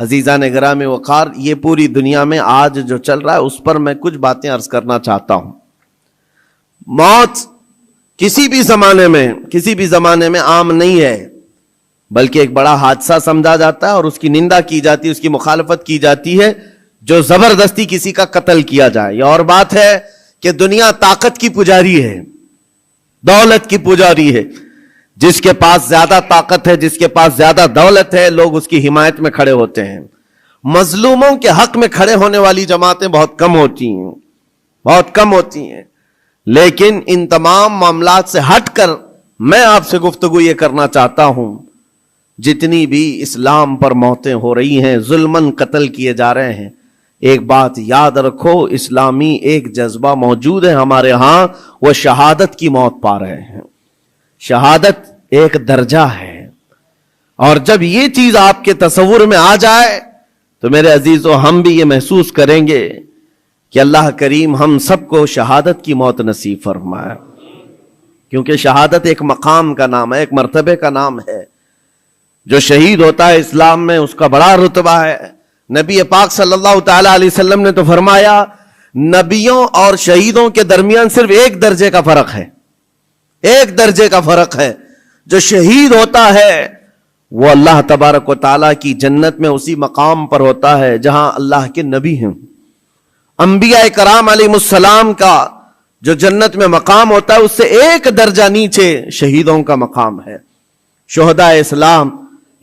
عزیزان گرامی وقار، یہ پوری دنیا میں آج جو چل رہا ہے اس پر میں کچھ باتیں عرض کرنا چاہتا ہوں۔ موت کسی بھی زمانے میں عام نہیں ہے، بلکہ ایک بڑا حادثہ سمجھا جاتا ہے اور اس کی نندا کی جاتی ہے، اس کی مخالفت کی جاتی ہے جو زبردستی کسی کا قتل کیا جائے۔ یہ اور بات ہے کہ دنیا طاقت کی پجاری ہے، دولت کی پجاری ہے۔ جس کے پاس زیادہ طاقت ہے، جس کے پاس زیادہ دولت ہے، لوگ اس کی حمایت میں کھڑے ہوتے ہیں۔ مظلوموں کے حق میں کھڑے ہونے والی جماعتیں بہت کم ہوتی ہیں۔ لیکن ان تمام معاملات سے ہٹ کر میں آپ سے گفتگو یہ کرنا چاہتا ہوں، جتنی بھی اسلام پر موتیں ہو رہی ہیں، ظلماً قتل کیے جا رہے ہیں، ایک بات یاد رکھو، اسلامی ایک جذبہ موجود ہے ہمارے ہاں، وہ شہادت کی موت پا رہے ہیں۔ شہادت ایک درجہ ہے، اور جب یہ چیز آپ کے تصور میں آ جائے تو میرے عزیزو ہم بھی یہ محسوس کریں گے کہ اللہ کریم ہم سب کو شہادت کی موت نصیب فرمائے، کیونکہ شہادت ایک مقام کا نام ہے، ایک مرتبے کا نام ہے۔ جو شہید ہوتا ہے اسلام میں اس کا بڑا رتبہ ہے۔ نبی پاک صلی اللہ تعالی علیہ وسلم نے تو فرمایا، نبیوں اور شہیدوں کے درمیان صرف ایک درجے کا فرق ہے، ایک درجے کا فرق ہے۔ جو شہید ہوتا ہے وہ اللہ تبارک و تعالیٰ کی جنت میں اسی مقام پر ہوتا ہے جہاں اللہ کے نبی ہیں۔ انبیاء کرام علیہ السلام کا جو جنت میں مقام ہوتا ہے اس سے ایک درجہ نیچے شہیدوں کا مقام ہے۔ شہداء اسلام،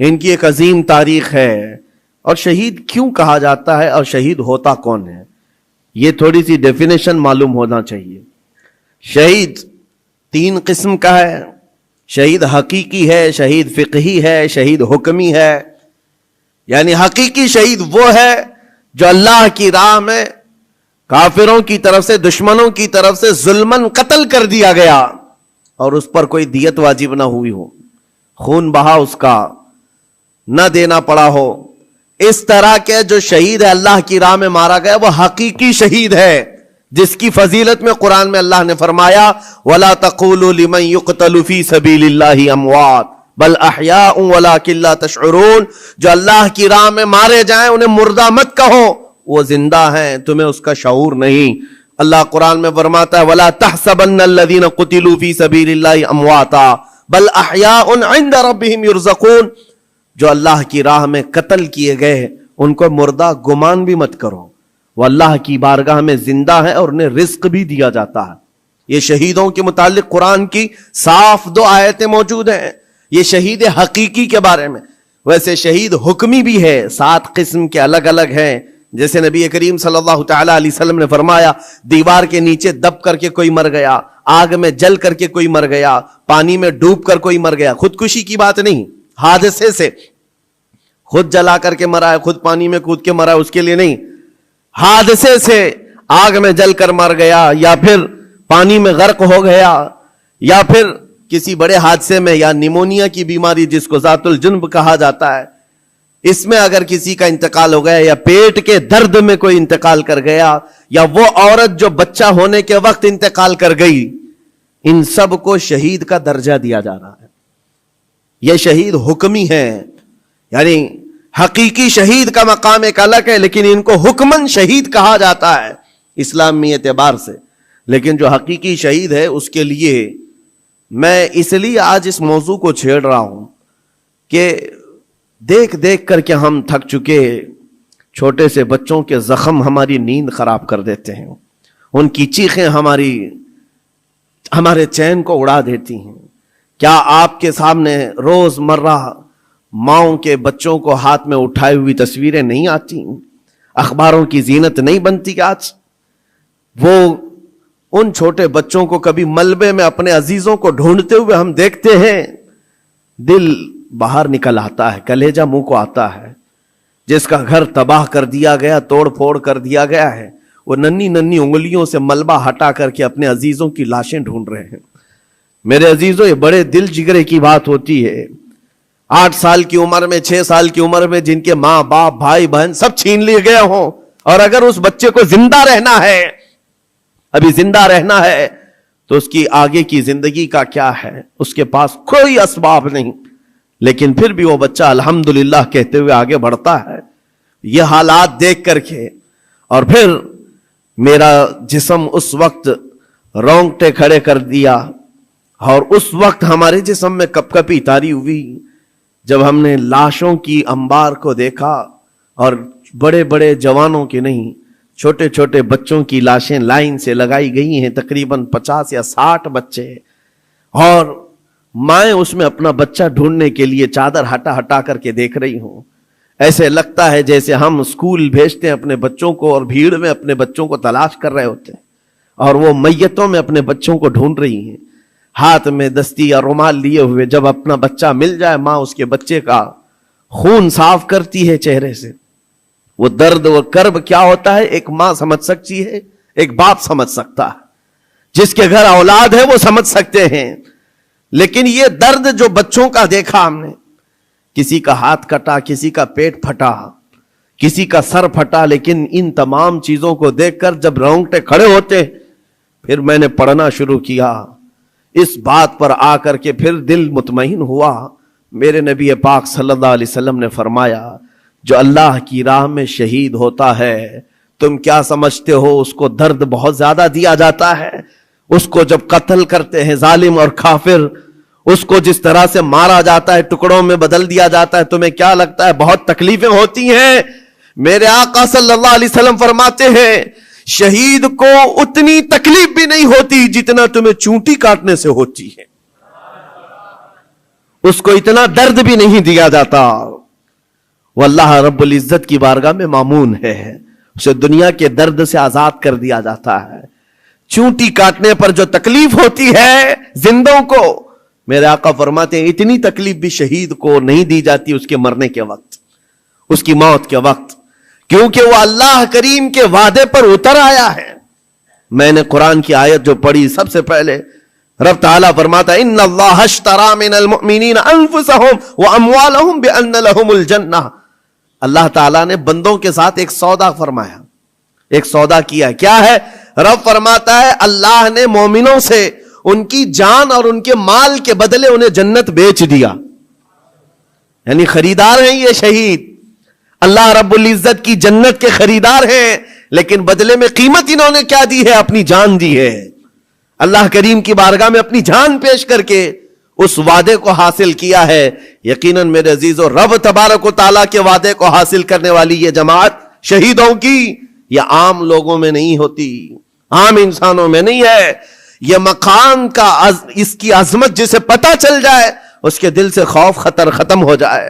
ان کی ایک عظیم تاریخ ہے، اور شہید کیوں کہا جاتا ہے اور شہید ہوتا کون ہے، یہ تھوڑی سی ڈیفینیشن معلوم ہونا چاہیے۔ شہید تین قسم کا ہے، شہید حقیقی ہے، شہید فقہی ہے، شہید حکمی ہے۔ یعنی حقیقی شہید وہ ہے جو اللہ کی راہ میں کافروں کی طرف سے، دشمنوں کی طرف سے ظلماً قتل کر دیا گیا اور اس پر کوئی دیت واجب نہ ہوئی ہو، خون بہا اس کا نہ دینا پڑا ہو۔ اس طرح کے جو شہید ہے اللہ کی راہ میں مارا گیا وہ حقیقی شہید ہے، جس کی فضیلت میں قرآن میں اللہ نے فرمایا، وَلَا تَقُولُوا لِمَنْ يُقْتَلُ فِي سَبِيلِ اللَّهِ أَمْوَاتٌ بَلْ أَحْيَاءٌ وَلَكِنْ لَا تَشْعُرُونَ۔ جو اللہ کی راہ میں مارے جائیں انہیں مردہ مت کہو، وہ زندہ ہیں، تمہیں اس کا شعور نہیں۔ اللہ قرآن میں فرماتا ہے، وَلَا تَحْسَبَنَّ الَّذِينَ قُتِلُوا فِي سَبِيلِ اللَّهِ أَمْوَاتًا بَلْ أَحْيَاءٌ عِنْدَ رَبِّهِمْ يُرْزَقُونَ۔ جو اللہ کی راہ میں قتل کیے گئے ان کو مردہ گمان بھی مت کرو، وہ اللہ کی بارگاہ میں زندہ ہیں اور انہیں رزق بھی دیا جاتا ہے۔ یہ شہیدوں کے متعلق قرآن کی صاف دو آیتیں موجود ہیں، یہ شہید حقیقی کے بارے میں۔ ویسے شہید حکمی بھی ہے، 7 قسم کے الگ الگ ہیں۔ جیسے نبی کریم صلی اللہ تعالی علیہ وسلم نے فرمایا، دیوار کے نیچے دب کر کے کوئی مر گیا، آگ میں جل کر کے کوئی مر گیا، پانی میں ڈوب کر کوئی مر گیا، خودکشی کی بات نہیں، حادثے سے، خود جلا کر کے مرا ہے، خود پانی میں کود کے مرا ہے، اس کے لیے نہیں، حادثے سے آگ میں جل کر مر گیا، یا پھر پانی میں غرق ہو گیا، یا پھر کسی بڑے حادثے میں، یا نیمونیا کی بیماری جس کو ذات الجنب کہا جاتا ہے، اس میں اگر کسی کا انتقال ہو گیا، یا پیٹ کے درد میں کوئی انتقال کر گیا، یا وہ عورت جو بچہ ہونے کے وقت انتقال کر گئی، ان سب کو شہید کا درجہ دیا جا رہا ہے۔ یہ شہید حکمی ہے، یعنی حقیقی شہید کا مقام ایک الگ ہے، لیکن ان کو حکمن شہید کہا جاتا ہے اسلامی اعتبار سے۔ لیکن جو حقیقی شہید ہے اس کے لیے میں اس لیے آج اس موضوع کو چھیڑ رہا ہوں کہ دیکھ دیکھ کر کے ہم تھک چکے، چھوٹے سے بچوں کے زخم ہماری نیند خراب کر دیتے ہیں، ان کی چیخیں ہمارے چین کو اڑا دیتی ہیں۔ کیا آپ کے سامنے روز مرہ ماؤں کے بچوں کو ہاتھ میں اٹھائے ہوئی تصویریں نہیں آتی؟ اخباروں کی زینت نہیں بنتی آج؟ وہ ان چھوٹے بچوں کو کبھی ملبے میں اپنے عزیزوں کو ڈھونڈتے ہوئے ہم دیکھتے ہیں، دل باہر نکل آتا ہے، کلیجہ منہ کو آتا ہے۔ جس کا گھر تباہ کر دیا گیا، توڑ پھوڑ کر دیا گیا ہے، وہ ننھی ننھی انگلیوں سے ملبہ ہٹا کر کے اپنے عزیزوں کی لاشیں ڈھونڈ رہے ہیں۔ میرے عزیزوں، یہ بڑے دل جگرے کی بات ہوتی ہے۔ 8 سال کی عمر میں، 6 سال کی عمر میں جن کے ماں باپ بھائی بہن سب چھین لیے گئے ہوں، اور اگر اس بچے کو زندہ رہنا ہے، ابھی زندہ رہنا ہے، تو اس کی آگے کی زندگی کا کیا ہے؟ اس کے پاس کوئی اسباب نہیں، لیکن پھر بھی وہ بچہ الحمدللہ کہتے ہوئے آگے بڑھتا ہے۔ یہ حالات دیکھ کر کے اور پھر میرا جسم اس وقت رونگٹے کھڑے کر دیا، اور اس وقت ہمارے جسم میں کپ کپی طاری ہوئی جب ہم نے لاشوں کی انبار کو دیکھا، اور بڑے بڑے جوانوں کی نہیں، چھوٹے چھوٹے بچوں کی لاشیں لائن سے لگائی گئی ہیں، تقریباً 50 یا 60 بچے، اور مائیں اس میں اپنا بچہ ڈھونڈنے کے لیے چادر ہٹا ہٹا کر کے دیکھ رہی ہوں۔ ایسے لگتا ہے جیسے ہم اسکول بھیجتے ہیں اپنے بچوں کو اور بھیڑ میں اپنے بچوں کو تلاش کر رہے ہوتے ہیں، اور وہ میتوں میں اپنے بچوں کو ڈھونڈ رہی ہیں، ہاتھ میں دستی یا رومال لیے ہوئے۔ جب اپنا بچہ مل جائے، ماں اس کے بچے کا خون صاف کرتی ہے چہرے سے۔ وہ درد و کرب کیا ہوتا ہے ایک ماں سمجھ سکتی ہے، ایک باپ سمجھ سکتا ہے، جس کے گھر اولاد ہے وہ سمجھ سکتے ہیں۔ لیکن یہ درد جو بچوں کا دیکھا ہم نے، کسی کا ہاتھ کٹا، کسی کا پیٹ پھٹا، کسی کا سر پھٹا، لیکن ان تمام چیزوں کو دیکھ کر جب رونگٹے کھڑے ہوتے، پھر میں نے پڑھنا شروع کیا۔ اس بات پر آ کر کے پھر دل مطمئن ہوا۔ میرے نبی پاک صلی اللہ علیہ وسلم نے فرمایا، جو اللہ کی راہ میں شہید ہوتا ہے، تم کیا سمجھتے ہو اس کو درد بہت زیادہ دیا جاتا ہے؟ اس کو جب قتل کرتے ہیں ظالم اور کافر، اس کو جس طرح سے مارا جاتا ہے، ٹکڑوں میں بدل دیا جاتا ہے، تمہیں کیا لگتا ہے بہت تکلیفیں ہوتی ہیں؟ میرے آقا صلی اللہ علیہ وسلم فرماتے ہیں، شہید کو اتنی تکلیف بھی نہیں ہوتی جتنا تمہیں چونٹی کاٹنے سے ہوتی ہے، اس کو اتنا درد بھی نہیں دیا جاتا۔ وہ اللہ رب العزت کی بارگاہ میں مامون ہے، اسے دنیا کے درد سے آزاد کر دیا جاتا ہے۔ چونٹی کاٹنے پر جو تکلیف ہوتی ہے زندوں کو، میرے آقا فرماتے ہیں اتنی تکلیف بھی شہید کو نہیں دی جاتی اس کے مرنے کے وقت، اس کی موت کے وقت، کیونکہ وہ اللہ کریم کے وعدے پر اتر آیا ہے۔ میں نے قرآن کی آیت جو پڑھی سب سے پہلے، رب تعالیٰ فرماتا ہے ان اللہ اشتری من المؤمنین انفسهم واموالهم بان لهم الجنہ۔ اللہ تعالیٰ نے بندوں کے ساتھ ایک سودا فرمایا، ایک سودا کیا۔ کیا ہے؟ رب فرماتا ہے اللہ نے مومنوں سے ان کی جان اور ان کے مال کے بدلے انہیں جنت بیچ دیا، یعنی خریدار ہیں یہ شہید، اللہ رب العزت کی جنت کے خریدار ہیں، لیکن بدلے میں قیمت انہوں نے کیا دی ہے؟ اپنی جان دی ہے۔ اللہ کریم کی بارگاہ میں اپنی جان پیش کر کے اس وعدے کو حاصل کیا ہے۔ یقیناً میرے عزیزو، رب تبارک و تعالیٰ کے وعدے کو حاصل کرنے والی یہ جماعت شہیدوں کی، یہ عام لوگوں میں نہیں ہوتی، عام انسانوں میں نہیں ہے۔ یہ مقام کا اس کی عظمت جسے پتہ چل جائے، اس کے دل سے خوف خطر ختم ہو جائے۔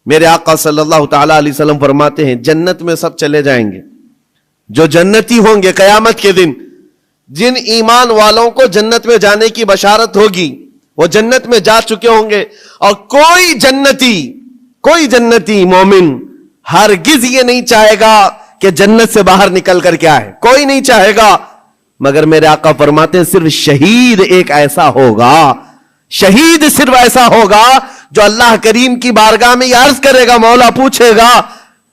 میرے آقا صلی اللہ تعالیٰ علیہ وسلم فرماتے ہیں جنت میں سب چلے جائیں گے، جو جنتی ہوں گے قیامت کے دن، جن ایمان والوں کو جنت میں جانے کی بشارت ہوگی وہ جنت میں جا چکے ہوں گے، اور کوئی جنتی مومن ہرگز یہ نہیں چاہے گا کہ جنت سے باہر نکل کر کے آئے، کوئی نہیں چاہے گا، مگر میرے آقا فرماتے ہیں صرف شہید ایک ایسا ہوگا، شہید صرف ایسا ہوگا جو اللہ کریم کی بارگاہ میں یہ عرض کرے گا، مولا پوچھے گا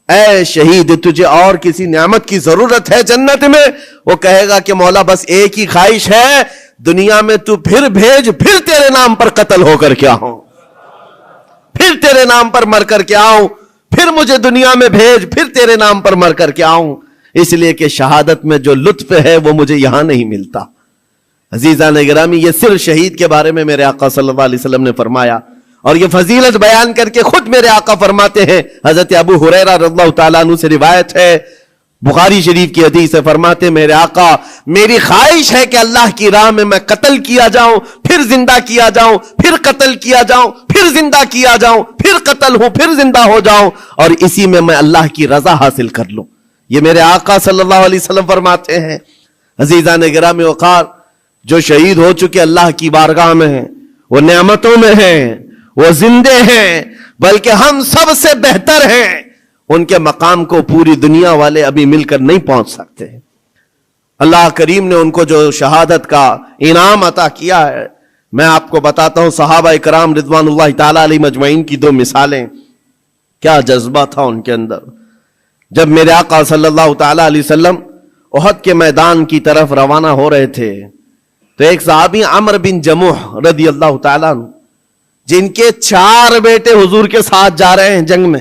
اے شہید تجھے اور کسی نعمت کی ضرورت ہے جنت میں؟ وہ کہے گا کہ مولا بس ایک ہی خواہش ہے، دنیا میں تو پھر بھیج، پھر تیرے نام پر قتل ہو کر کے آؤں، پھر تیرے نام پر مر کر کے آؤں، پھر مجھے دنیا میں بھیج، پھر تیرے نام پر مر کر کے آؤں، اس لیے کہ شہادت میں جو لطف ہے وہ مجھے یہاں نہیں ملتا۔ عزیزان گرامی، یہ صرف شہید کے بارے میں میرے آقا صلی اللہ علیہ وسلم نے فرمایا، اور یہ فضیلت بیان کر کے خود میرے آقا فرماتے ہیں، حضرت ابو ہریرہ رضی اللہ تعالیٰ عنہ سے روایت ہے، بخاری شریف کی حدیث سے فرماتے میرے آقا میری خواہش ہے کہ اللہ کی راہ میں میں قتل کیا جاؤں، پھر زندہ کیا جاؤں، پھر قتل کیا جاؤں، پھر زندہ کیا جاؤں، پھر قتل ہوں، پھر زندہ ہو جاؤں، اور اسی میں اللہ کی رضا حاصل کر لوں۔ یہ میرے آقا صلی اللہ علیہ وسلم فرماتے ہیں۔ عزیزان گرامی وقار، جو شہید ہو چکے اللہ کی بارگاہ میں ہیں، وہ نعمتوں میں ہیں، وہ زندے ہیں، بلکہ ہم سب سے بہتر ہیں۔ ان کے مقام کو پوری دنیا والے ابھی مل کر نہیں پہنچ سکتے۔ اللہ کریم نے ان کو جو شہادت کا انعام عطا کیا ہے، میں آپ کو بتاتا ہوں، صحابہ کرام رضوان اللہ تعالیٰ علیہ مجمعین کی دو مثالیں، کیا جذبہ تھا ان کے اندر۔ جب میرے آقا صلی اللہ تعالیٰ علیہ وسلم احد کے میدان کی طرف روانہ ہو رہے تھے، تو ایک صحابی عمرو بن جموح رضی اللہ تعالیٰ عنہ، جن کے 4 بیٹے حضور کے ساتھ جا رہے ہیں جنگ میں،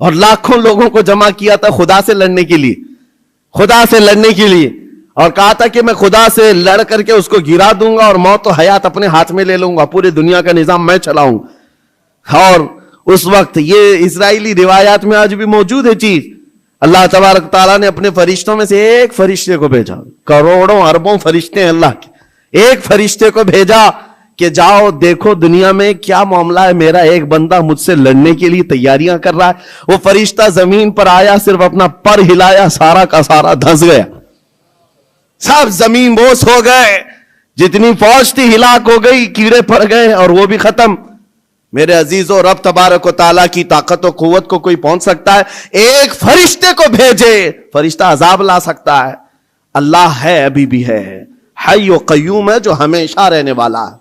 اور لاکھوں لوگوں کو جمع کیا تھا خدا سے لڑنے کے لیے، خدا سے لڑنے کے لیے، اور کہا تھا کہ میں خدا سے لڑ کر کے اس کو گرا دوں گا اور موت و حیات اپنے ہاتھ میں لے لوں گا، پوری دنیا کا نظام میں چلاؤں. اور اس وقت یہ اسرائیلی روایات میں آج بھی موجود ہے چیز. اللہ تبارک تعالیٰ نے اپنے فرشتوں میں سے ایک فرشتے کو بھیجا، کروڑوں اربوں فرشتے ہیں اللہ کے، ایک فرشتے کو بھیجا کہ جاؤ دیکھو دنیا میں کیا معاملہ ہے، میرا ایک بندہ مجھ سے لڑنے کے لیے تیاریاں کر رہا ہے. وہ فرشتہ زمین پر آیا، صرف اپنا پر ہلایا، سارا کا سارا دھنس گیا، سب زمین بوس ہو گئے، جتنی فوج تھی ہلاک ہو گئی، کیڑے پڑ گئے اور وہ بھی ختم. میرے عزیزو، رب تبارک و تعالیٰ کی طاقت و قوت کو کوئی پہنچ سکتا ہے؟ ایک فرشتے کو بھیجے، فرشتہ عذاب لا سکتا ہے. اللہ ہے، ابھی بھی ہے، حی و قیوم ہے، جو ہمیشہ رہنے والا ہے.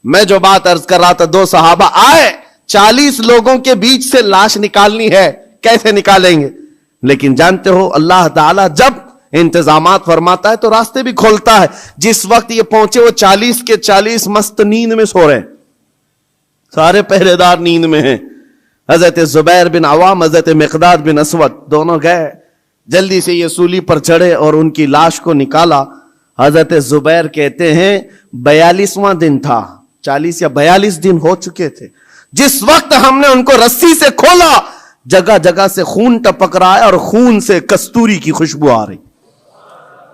میں جو بات عرض کر رہا تھا، دو صحابہ آئے، 40 لوگوں کے بیچ سے لاش نکالنی ہے، کیسے نکالیں گے؟ لیکن جانتے ہو اللہ تعالیٰ جب انتظامات فرماتا ہے تو راستے بھی کھولتا ہے. جس وقت یہ پہنچے وہ 40 کے 40 مست نیند میں سو رہے، سارے پہرے دار نیند میں ہیں. حضرت زبیر بن عوام، حضرت مقداد بن اسود دونوں گئے، جلدی سے یہ سولی پر چڑھے اور ان کی لاش کو نکالا. حضرت زبیر کہتے ہیں 42واں دن تھا، 40 یا 42 دن ہو چکے تھے. جس وقت ہم نے ان کو رسی سے کھولا، جگہ جگہ سے خون ٹپک رہا ہے اور خون سے کستوری کی خوشبو آ رہی.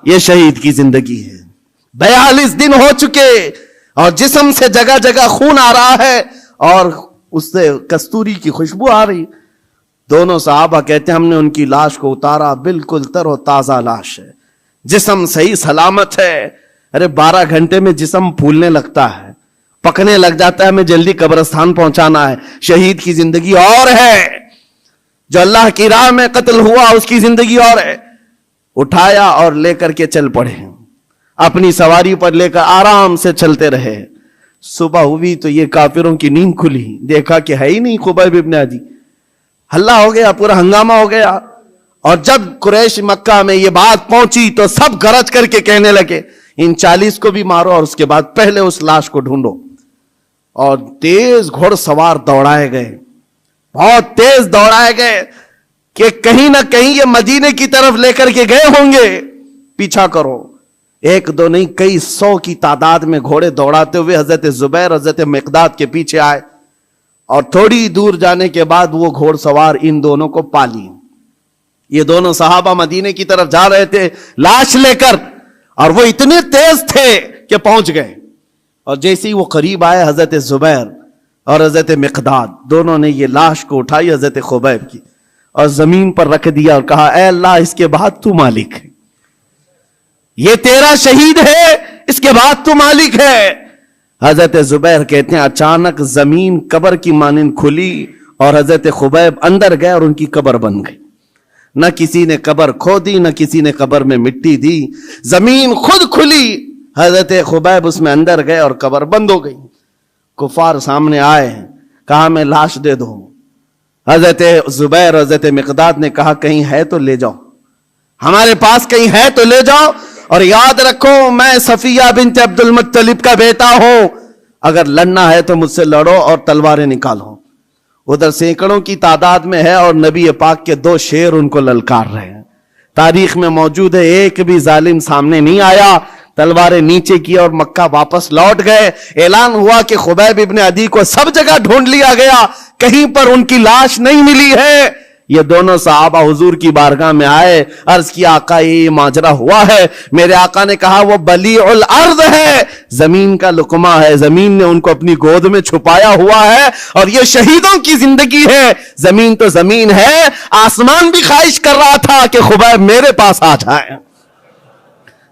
یہ شہید کی زندگی ہے. 42 دن ہو چکے اور جسم سے جگہ جگہ خون آ رہا ہے اور اس سے کستوری کی خوشبو آ رہی. دونوں صحابہ کہتے ہیں ہم نے ان کی لاش کو اتارا، بالکل تر و تازہ لاش ہے، جسم صحیح سلامت ہے. ارے 12 گھنٹے میں جسم پھولنے لگتا ہے، پکنے لگ جاتا ہے، ہمیں جلدی قبرستان پہنچانا ہے. شہید کی زندگی اور ہے، جو اللہ کی راہ میں قتل ہوا اس کی زندگی اور ہے. اٹھایا اور لے کر کے چل پڑے، اپنی سواری پر لے کر آرام سے چلتے رہے. صبح ہوئی تو یہ کافروں کی نیند کھلی، دیکھا کہ ہے ہی نہیں خبیب ابن عدی. ہلا ہو گیا، پورا ہنگامہ ہو گیا. اور جب قریش مکہ میں یہ بات پہنچی تو سب گرج کر کے کہنے لگے ان 40 کو بھی مارو اور اس کے بعد پہلے اس لاش کو ڈھونڈو. اور تیز گھوڑ سوار دوڑائے گئے، بہت تیز دوڑائے گئے کہ کہیں نہ کہیں یہ مدینے کی طرف لے کر کے گئے ہوں گے، پیچھا کرو. ایک دو نہیں، کئی 100 کی تعداد میں گھوڑے دوڑاتے ہوئے حضرت زبیر حضرت مقداد کے پیچھے آئے اور تھوڑی دور جانے کے بعد وہ گھوڑ سوار ان دونوں کو پا لی. یہ دونوں صحابہ مدینے کی طرف جا رہے تھے لاش لے کر، اور وہ اتنے تیز تھے کہ پہنچ گئے. اور جیسے ہی وہ قریب آئے، حضرت زبیر اور حضرت مقداد دونوں نے یہ لاش کو اٹھائی حضرت خبیب کی اور زمین پر رکھ دیا اور کہا اے اللہ، اس کے بعد تو مالک ہے، یہ تیرا شہید ہے، اس کے بعد تو مالک ہے. حضرت زبیر کہتے ہیں اچانک زمین قبر کی مانند کھلی اور حضرت خبیب اندر گئے اور ان کی قبر بن گئی. نہ کسی نے قبر کھودی، نہ کسی نے قبر میں مٹی دی، زمین خود کھلی، حضرت خبیب اس میں اندر گئے اور قبر بند ہو گئی. کفار سامنے آئے، کہا میں لاش دے دو. حضرت زبیر حضرت مقداد نے کہا کہیں ہے تو لے جاؤ، ہمارے پاس کہیں ہے تو لے جاؤ، اور یاد رکھو میں صفیہ بنت عبد المطلب کا بیٹا ہوں، اگر لڑنا ہے تو مجھ سے لڑو اور تلواریں نکالو. ادھر سینکڑوں کی تعداد میں ہے اور نبی پاک کے 2 شیر ان کو للکار رہے ہیں. تاریخ میں موجود ہے ایک بھی ظالم سامنے نہیں آیا، تلواریں نیچے کی اور مکہ واپس لوٹ گئے. اعلان ہوا کہ خبیب ابن عدی کو سب جگہ ڈھونڈ لیا گیا، کہیں پر ان کی لاش نہیں ملی ہے. یہ دونوں صحابہ حضور کی بارگاہ میں آئے، عرض کیا آقا یہ ماجرا ہوا ہے. میرے آقا نے کہا وہ بلیع الارض ہے، زمین کا لقمہ ہے، زمین نے ان کو اپنی گود میں چھپایا ہوا ہے، اور یہ شہیدوں کی زندگی ہے. زمین تو زمین ہے، آسمان بھی خواہش کر رہا تھا کہ خبیب میرے پاس آ جائے.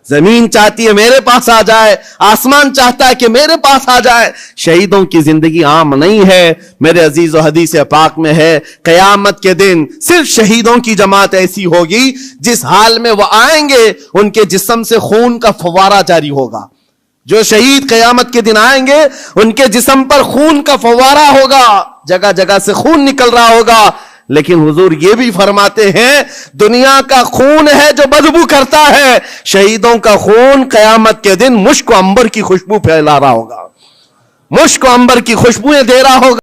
زمین چاہتی ہے میرے پاس آ جائے، آسمان چاہتا ہے کہ میرے پاس آ جائے. شہیدوں کی زندگی عام نہیں ہے میرے عزیز. و حدیث پاک میں ہے قیامت کے دن صرف شہیدوں کی جماعت ایسی ہوگی جس حال میں وہ آئیں گے ان کے جسم سے خون کا فوارہ جاری ہوگا. جو شہید قیامت کے دن آئیں گے ان کے جسم پر خون کا فوارہ ہوگا، جگہ جگہ سے خون نکل رہا ہوگا. لیکن حضور یہ بھی فرماتے ہیں دنیا کا خون ہے جو بدبو کرتا ہے، شہیدوں کا خون قیامت کے دن مشک و عنبر کی خوشبو پھیلا رہا ہوگا، مشک و عنبر کی خوشبوئیں دے رہا ہوگا.